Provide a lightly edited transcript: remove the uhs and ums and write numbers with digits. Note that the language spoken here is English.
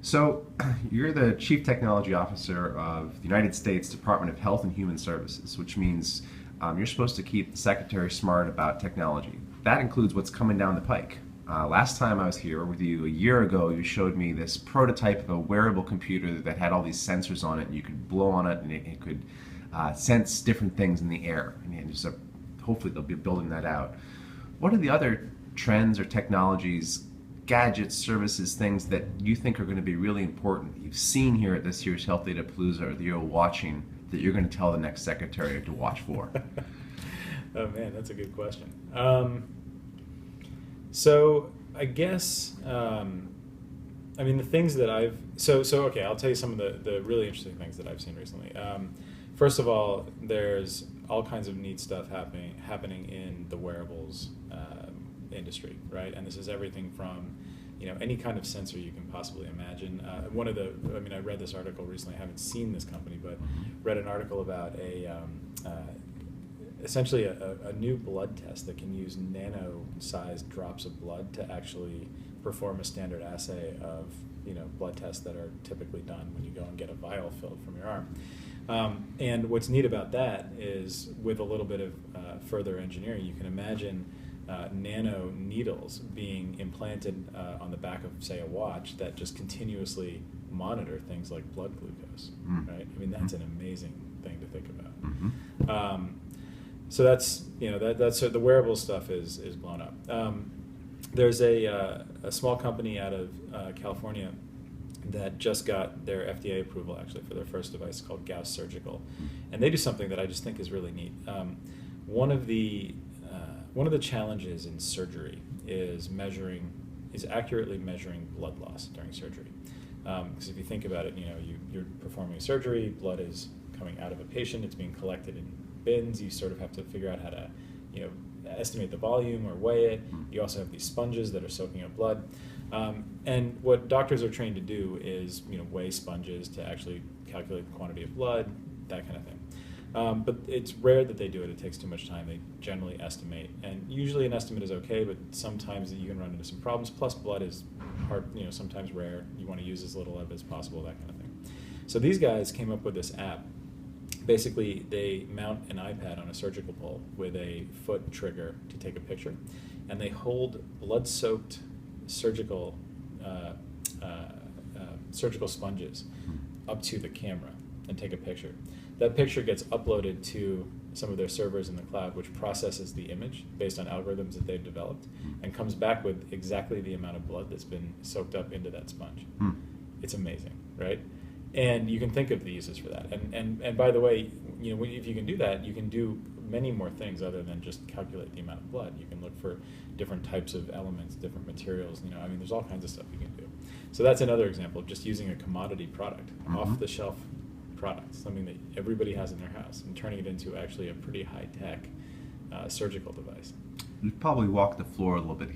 So, you're the Chief Technology Officer of the United States Department of Health and Human Services, which means you're supposed to keep the Secretary smart about technology. That includes what's coming down the pike. Last time I was here with you a year ago, you showed me this prototype of a wearable computer that had all these sensors on it, and you could blow on it, and it could sense different things in the air. And just, hopefully, they'll be building that out. What are the other trends or technologies, gadgets, services, things that you think are going to be really important that you've seen here at this year's Health Data Palooza or that you're watching that you're going to tell the next secretary to watch for? Oh man, that's a good question. So I guess, I mean, the things that okay, I'll tell you some of the really interesting things that I've seen recently. First of all, there's all kinds of neat stuff happening in the wearables industry, right? And this is everything from, any kind of sensor you can possibly imagine. I read this article recently. I haven't seen this company, but read an article about essentially a new blood test that can use nano-sized drops of blood to actually perform a standard assay of blood tests that are typically done when you go and get a vial filled from your arm. And what's neat about that is, with a little bit of further engineering, you can imagine nano needles being implanted on the back of, say, a watch that just continuously monitor things like blood glucose. Right? I mean, that's an amazing thing to think about. So that's so the wearable stuff is blown up. There's a small company out of California that just got their FDA approval actually for their first device called Gauss Surgical, and they do something that I just think is really neat. One of the challenges in surgery is accurately measuring blood loss during surgery. Because if you think about it, you're performing a surgery, blood is coming out of a patient, it's being collected in bins. You sort of have to figure out how to, estimate the volume or weigh it. You also have these sponges that are soaking up blood. And what doctors are trained to do is, weigh sponges to actually calculate the quantity of blood, that kind of thing. But it's rare that they do it. It takes too much time. They generally estimate, and usually an estimate is okay, but sometimes you can run into some problems. Plus, blood is hard, sometimes rare. You want to use as little of it as possible, that kind of thing. So these guys came up with this app. Basically, they mount an iPad on a surgical pole with a foot trigger to take a picture, and they hold blood-soaked surgical sponges up to the camera and take a picture. That picture gets uploaded to some of their servers in the cloud, which processes the image based on algorithms that they've developed, and comes back with exactly the amount of blood that's been soaked up into that sponge. It's amazing, right? And you can think of the uses for that. And by the way, if you can do that, you can do many more things other than just calculate the amount of blood. You can look for different types of elements, different materials. There's all kinds of stuff you can do. So that's another example of just using a commodity product, off-the-shelf product, something that everybody has in their house, and turning it into actually a pretty high-tech surgical device. We've probably walked the floor a little bit